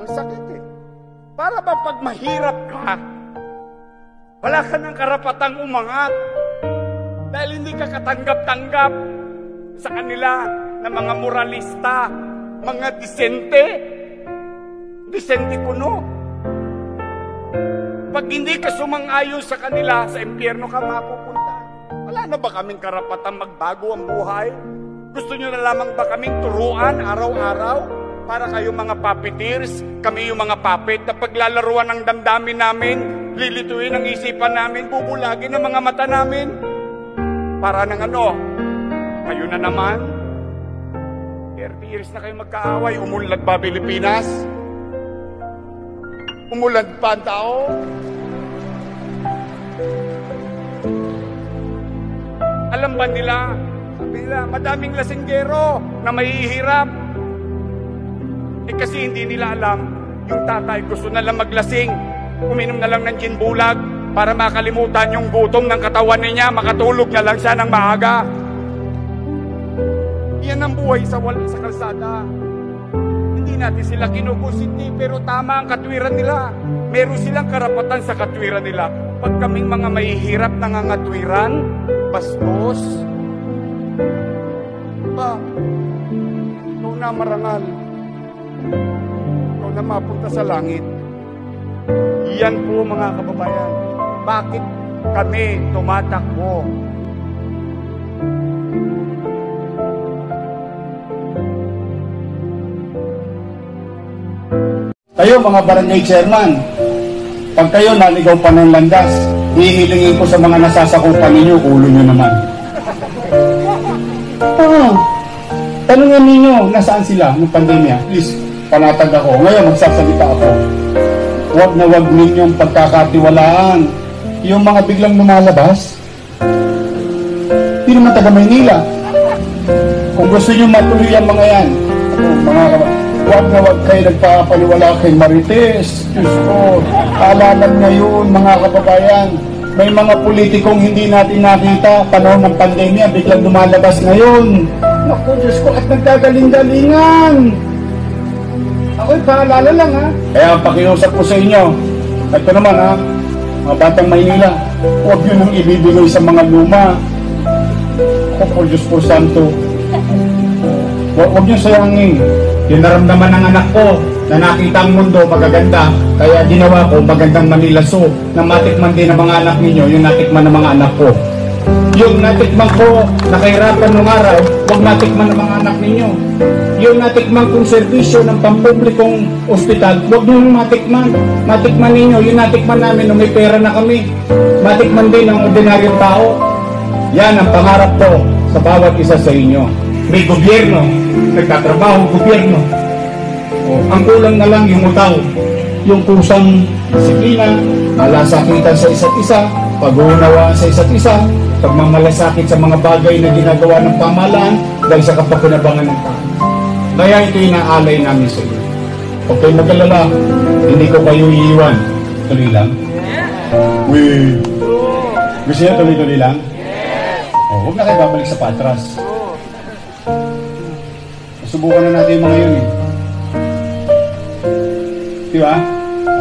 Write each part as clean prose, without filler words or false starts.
Ang sakit eh. Para ba pag mahirap ka, wala ka ng karapatang umangat dahil hindi ka katanggap-tanggap sa kanila na mga moralista, mga disente kuno. Pag hindi ka sumang-ayon sa kanila, sa impyerno ka mapupunta. Wala na ba kaming karapatang magbago ang buhay? Gusto nyo na lamang ba kaming turuan araw-araw? Para kayo mga puppeteers, kami yung mga puppet na paglalaruan ng damdamin namin, lilituin ang isipan namin, bubulagin ang mga mata namin. Para ng ano? Kayo na naman? 30 years na kayo magkaaway, umunlad ba Pilipinas? Umulad pa ang tao? Alam ba nila? Sabi nila, madaming lasinggero na mahihirap. Eh kasi hindi nila alam, yung tatay gusto na lang maglasing. Uminom na lang ng gin bulag para makalimutan yung gutom ng katawan niya, makatulog na lang siya ng maaga. Yan ang buhay sa kalsada. Hindi natin sila kinukusiti, pero tama ang katwiran nila. Meron silang karapatan sa katwiran nila. Pag kaming mga mahihirap nangangatwiran, bastos, ba, ikaw na marangal. Ikaw na mapunta sa langit. Yan po mga kababayan. Bakit kami tumatakbo? Kayo mga barangay chairman, pag kayo naligaw pa ng landas, hihilingin ko sa mga nasasakupan ninyo, ulo nyo naman. Tanungan ninyo, nasaan sila ng pandemya? Please, panatag ako. Ngayon, magsasalita ako. Huwag na huwag ninyong pagkakatiwalaan yung mga biglang lumalabas. Hindi naman taga Maynila. Kung gusto nyo matuloy ang mga yan, huwag na huwag kayo nagpapaliwala kay Marites. Diyos ko, alaman ngayon mga kababayan, may mga politikong hindi natin nakita panahon ng pandemya, biglang lumalabas ngayon. Naku, Diyos ko, at nagkagaling-galingan. Ako'y paalala lang ha. Kaya pakiusap ko sa inyo, ito naman ha, mga batang Maynila, huwag yun ang ibibigay sa mga luma. Ako, Diyos ko santo. Huwag nyo sayangin. Yung naramdaman ng anak ko na nakita ang mundo magaganda, kaya ginawa ko magandang Manila Zoo na matikman din ng mga anak ninyo, yung natikman ng mga anak ko. Yung natikman ko na kahirapan nung araw, huwag natikman ng mga anak ninyo. Yung natikman kong servisyo ng pampublikong ospital, huwag nyo matikman. Matikman ninyo, yung natikman namin nung may pera na kami. Matikman din ng ordinaryong tao. Yan ang pangarap ko sa bawat isa sa inyo. May gobyerno, nagtatrabaho gobyerno. Ang kulang na lang yung utaw, yung kusang disiplina, malasakitan sa isa't isa, pag-uunawaan sa isa't isa, pagmamalasakit sa mga bagay na ginagawa ng pamahalaan dahil sa kapakinabangan ng tao. Kaya ito inaalay namin sa inyo. Huwag kayong mag-alala, hindi ko kayo iiwan. Tuloy lang? Wait. Gusto niya tuloy-tuloy lang? Huwag na kayo babalik sa patras. Subukan na natin yung mga yun eh. Diba?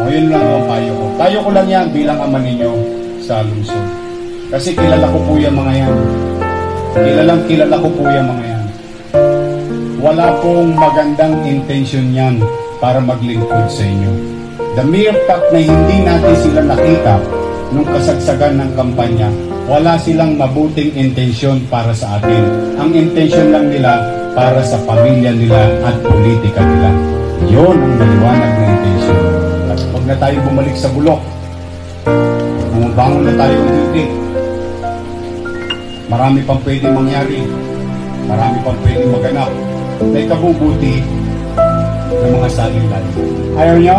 Yun lang ang payo ko. Payo ko lang yan bilang ama ninyo sa lungsod. Kasi kilala ko po yung mga yan. Kilala ko po yung mga yan. Wala pong magandang intention yan para maglingkod sa inyo. The mere fact na hindi natin sila nakita nung kasagsagan ng kampanya, wala silang mabuting intensyon para sa atin. Ang intensyon lang nila para sa pamilya nila at politika nila. Yun ang maliwanag na intensyon. At huwag na tayo bumalik sa bulok. Bumabangon na tayo ng duty. Marami pang pwedeng mangyari. Marami pang pwedeng maganap na ikabubuti ng mga salinlan. Ayaw nyo?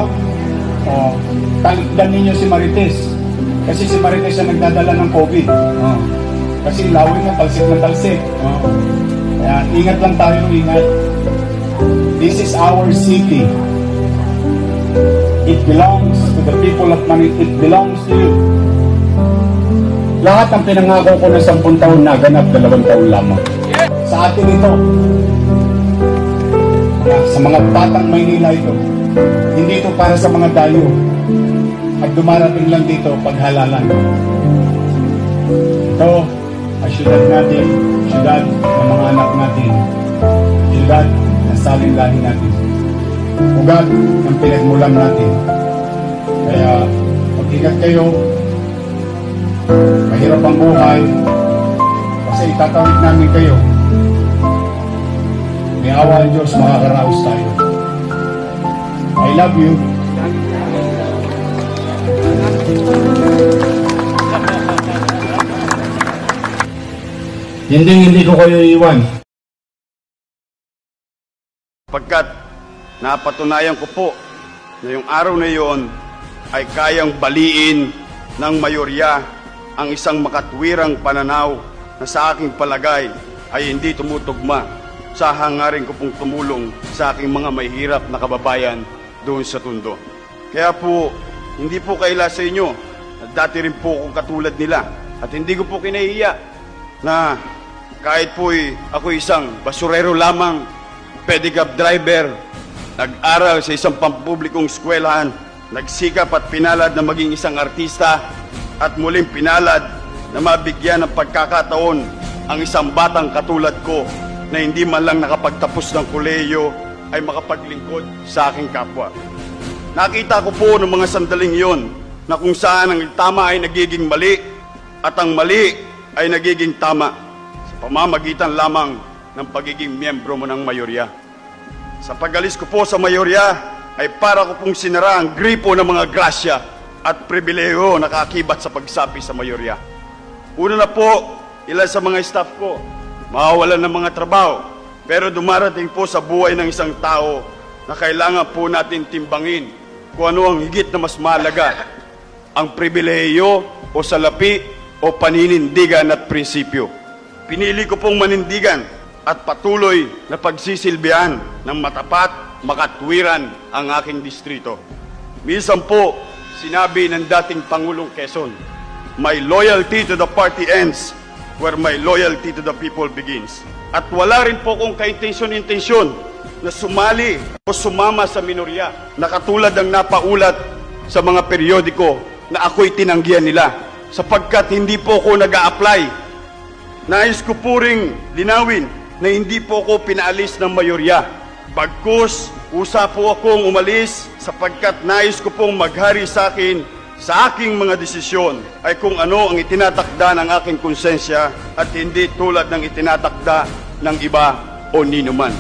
Talikdan ninyo si Marites. Kasi si Marites ang nagdadala ng COVID. Kasi lawin na talsik na talsik. Kaya ingat lang tayo, ingat. This is our city. It belongs to the people of Manila. It belongs to you. Lahat ng pinangako ko na 10 taon naganap 2 taon lamang. Sa atin ito. Sa mga batang Maynila ito. Hindi ito para sa mga dayo. At dumarating lang dito paghalalan. Ito ay syudad natin, syudad ng mga anak natin, syudad ng saling lahi natin, ugat ng pinagmulan natin. Kaya mag-ingat kayo, mahirap ang buhay, kasi itatawid namin kayo. May awa ang Diyos, makakaraos tayo. I love you. Hindi ko kayo iiwan. Pagkat napatunayan ko po na yung araw na yon ay kayang baliin ng mayorya ang isang makatwirang pananaw na sa aking palagay ay hindi tumutugma sa hangarin ko pong tumulong sa aking mga mahihirap na kababayan doon sa Tondo. Kaya po, hindi po kaila sa inyo at dati rin po akong katulad nila at hindi ko po kinahiya na kahit po'y ako isang basurero lamang, pedicab driver, nag-aral sa isang pampublikong eskwelahan, nagsikap at pinalad na maging isang artista at muling pinalad na mabigyan ng pagkakataon ang isang batang katulad ko na hindi man lang nakapagtapos ng kolehiyo ay makapaglingkod sa aking kapwa. Nakita ko po ng mga sandaling iyon na kung saan ang tama ay nagiging mali at ang mali ay nagiging tama sa pamamagitan lamang ng pagiging miyembro mo ng mayorya. Sa pag-alis ko po sa mayorya ay para ko pong sinara ang gripo ng mga grasya at pribileyo na kaakibat sa pagsapi sa mayorya. Una na po, ilan sa mga staff ko mawawalan ng mga trabaho, pero dumarating po sa buhay ng isang tao na kailangan po natin timbangin kung ano ang higit na mas mahalaga, ang pribileyo o salapi o paninindigan at prinsipyo. Pinili ko pong manindigan at patuloy na pagsisilbihan ng matapat, makatwiran ang aking distrito. Minsan po, sinabi ng dating Pangulong Quezon, "My loyalty to the party ends where my loyalty to the people begins." At wala rin po kong kaintensyon-intensyon na sumali o sumama sa minorya na katulad ng napaulat sa mga periodiko na ako'y tinanggihan nila sapagkat hindi po ako nag-a-apply. Nais ko po ring linawin na hindi po ako pinaalis ng mayorya. Bagkus, usa po akong umalis sapagkat nais ko pong maghari sa akin sa aking mga desisyon ay kung ano ang itinatakda ng aking konsensya at hindi tulad ng itinatakda ng iba o ninuman.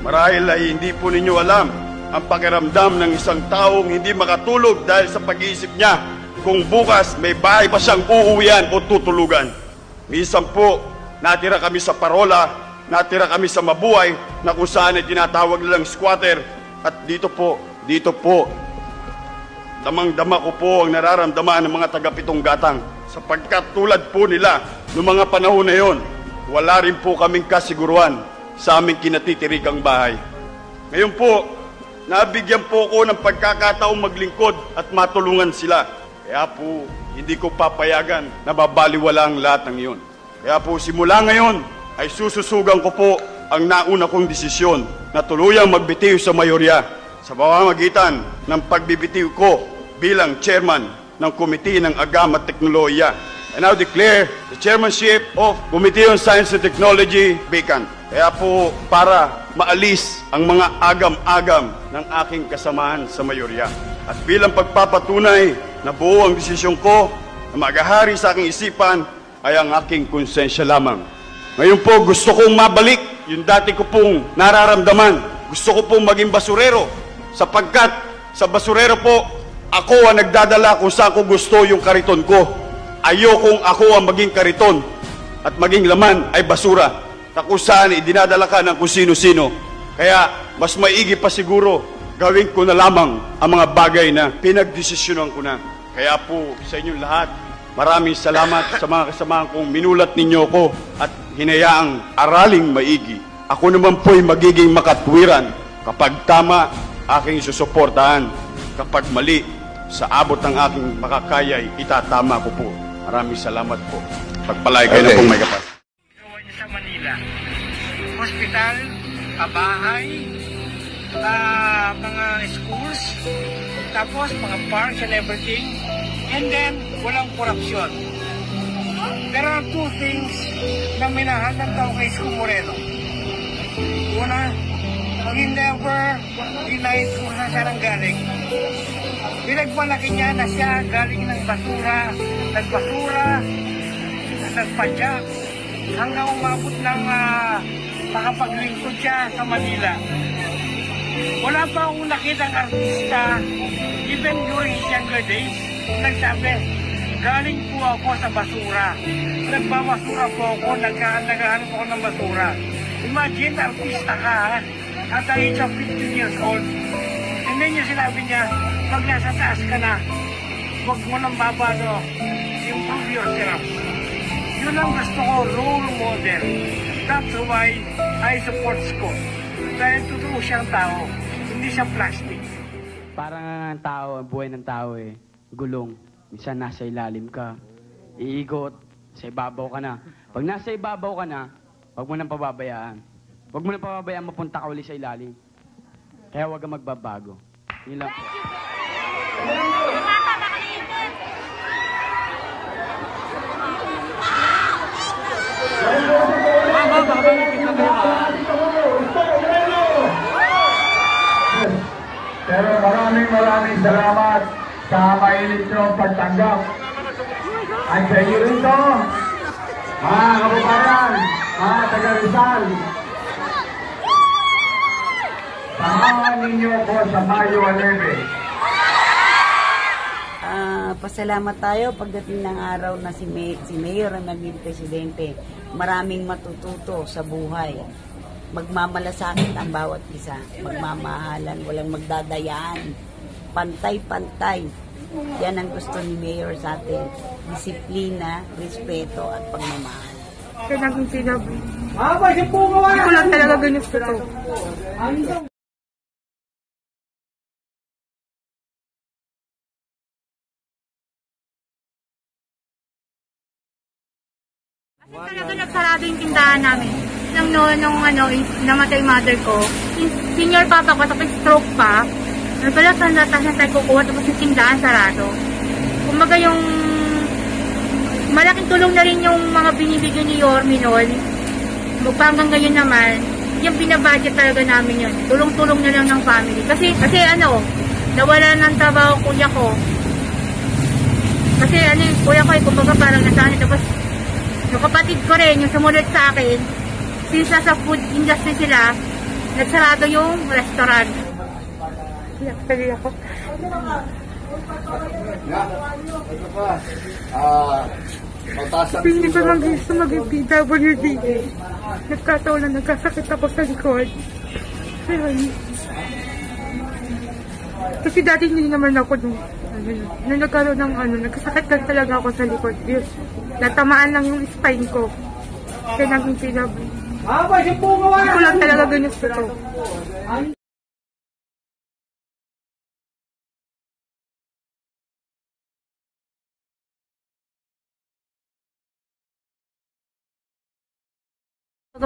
Marahil ay hindi po ninyo alam ang pakiramdam ng isang taong hindi makatulog dahil sa pag-iisip niya kung bukas may bahay pa siyang uuwian o tutulugan. Minsan po, natira kami sa parola, natira kami sa mabuhay na kung saan ay tinatawag nilang squatter at dito po, damang-dama ko po ang nararamdaman ng mga taga-Pitong Gatang sapagkat tulad po nila noong mga panahon na yon, wala rin po kaming kasiguruhan sa aming kinatitirigang bahay. Ngayon po, nabigyan po ko ng pagkakataong maglingkod at matulungan sila. Kaya po, hindi ko papayagan na babaliwala ang lahat ng iyon. Kaya po, simula ngayon ay sususugan ko po ang nauna kong desisyon na tuluyang magbitiw sa mayorya sa pamamagitan ng pagbibitiw ko bilang chairman ng Komite ng Agam at Teknolohiya. I now declare the chairmanship of Committee on Science and Technology vacant. Kaya po para maalis ang mga agam-agam ng aking kasamahan sa mayorya. At bilang pagpapatunay na buo ang desisyon ko na maghahari sa aking isipan ay ang aking konsensya lamang. Ngayon po gusto kong mabalik yung dati ko pong nararamdaman. Gusto ko pong maging basurero sapagkat sa basurero po ako ang nagdadala kung saan ko gusto yung kariton ko. Ayokong ako ang maging kariton at maging laman ay basura na kung saan idinadala ka ng kung sino-sino. Kaya mas maigi pa siguro gawin ko na lamang ang mga bagay na pinagdesisyonan ko na. Kaya po sa inyong lahat, maraming salamat sa mga kasamahan kong minulat ninyo ko at hinayaang araling maigi. Ako naman po'y magiging makatwiran kapag tama aking susuportahan, kapag mali sa abot ng aking makakaya'y itatama ko po. Maraming salamat po. Pagpalay kayo na pong may kapal. Gawa niya sa Manila. Hospital, bahay, mga schools, tapos mga parks and everything, and then walang korupsyon. There are two things na minahal ng tao kay Isko Moreno. Una, he never denied kung saan siya nang galing. Pinagmalaki niya na siya galing ng basura, nagpadyak, hanggang umabot ng makapaglingkod siya sa Manila. Wala pa akong nakitang artista, even during his younger days, nagsabi, galing po ako sa basura. Nagbabasura po ako, naghahanap ako ng basura. Imagine, artista ka at the age of 15 years old. And then yung sinabi niya, pag nasa taas ka na, huwag mo nang babado, improve yourself. Yun ang gusto ko, role model. That's why I support Isko. Dahil totoo siyang tao, hindi siya plastic. Parang ang tao, ang buhay ng tao gulong. Minsan nasa ilalim ka, iigot, sa ibabaw ka na. Pag nasa ibabaw ka na, huwag mo nang pababayaan. Huwag mo nang pababayaan, mapunta ka uli sa ilalim. Kaya huwag kang magbabago. Yun lang po. Pero maraming salamat sa mainit niyong pagtanggap. At sa inyo rito, mga kababayan, mga taga-Rizal, samahan ninyo po sa Mayo 11. Pasalamat tayo pagdating ng araw na si Mayor ang naging presidente. Maraming matututo sa buhay. Magmamalasakit ang bawat isa. Magmamahalan, walang magdadayaan. Pantay-pantay. Yan ang gusto ni Mayor sa atin. Disiplina, respeto at pagmamahal. Kaya naging sinabi. Hindi ko lang talaga ganyan sa ito. Kasi talaga nagsarado yung tindahan namin. Nung namatay mother ko, senior papa ko, tapos stroke pa. Nagpala sa natas na tayo kukuha, tapos yung tindahan sarado. Kumbaga yung malaking tulong na rin yung mga binibigyan ni Yorme noon. Hanggang ngayon naman, yung binabudget talaga namin yun. Tulong-tulong na lang ng family. Kasi nawala ng trabaho kuya ko. Kasi yung kuya ko, kumbaga parang nasaan. Tapos yung kapatid ko rin, yung sumunod sa akin, since nasa food industry sila, nagsarado yung restaurant. Kaya ako. Hindi ko lang gusto maging PWD. Nagkataon na nagkasakit ako sa likod. Kasi dati hindi naman ako nung nagkaroon ng nagkasakit lang talaga ako sa likod. Natamaan lang yung spine ko. Kaya naging PWD. Hindi ko lang talaga ganyan sa ito.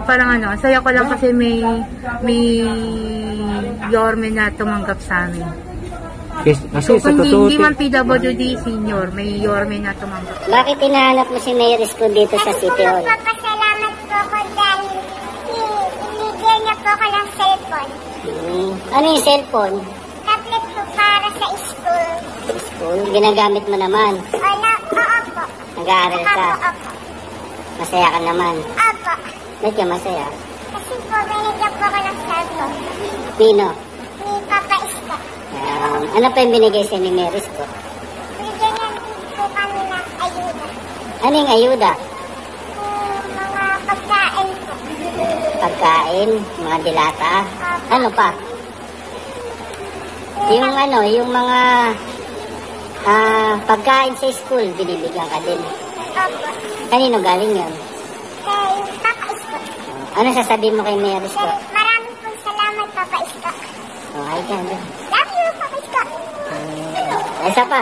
Parang saya ko lang kasi may Yorme na tumanggap sa amin. Kasi so, hindi man PWD senior, may Yorme na tumanggap. Bakit hinahanap mo si Mayor Isko dito sa City Hall? Papasalamat po ako dahil inigyan niya po ako ng cellphone. Ano yung cellphone? Tablet po para sa school. School? Ginagamit mo naman? Oo po. Nag-aaral ka? Opo. Masaya ka naman? Opo. Ba't ka masaya? Kasi po, binigyan po ako ng cellphone. Nino? Ni Papa Isko. Ano pa yung binigay sa ni Mayor Isko? Bigyan niya po kami ng ayuda. Ano yung ayuda? Mga pagkain po. Pagkain? Mga dilata? Opo. Ano pa? Yung mga pagkain sa school, binibigyan ka din. Opo. Kanino galing yun? Kay Papa Isko. Ano sasabihin mo kay Mayor Isko? Maraming pong salamat, Papa Isko. Ay ka. Love you, Papa Isko. Isa pa.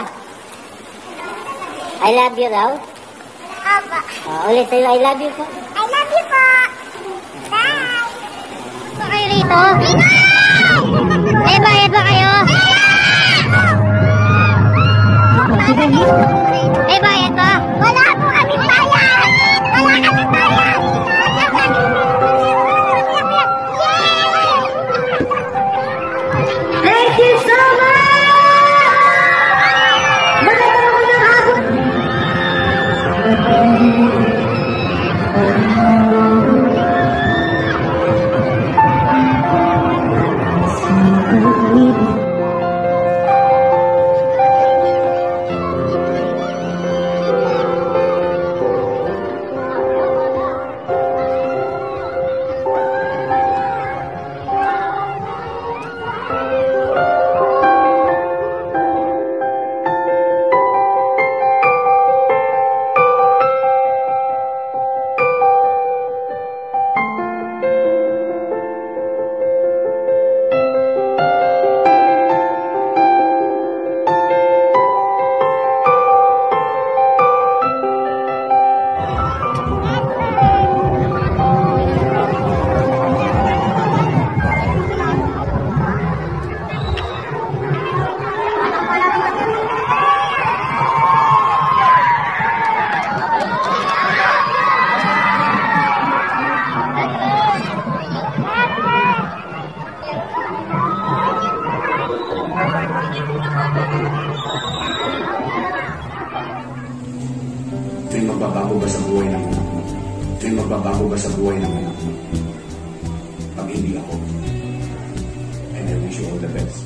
I love you raw. Opo. Ulit tayo, I love you po. I love you po. Bye. Okay rito. Eba Thank you so much! Magandang ako ng hapon! Ito'y magbabago ba sa buhay ng anak mo? Ito'y magbabago ba sa buhay ng anak mo? Pag hindi ako. And I wish you all the best.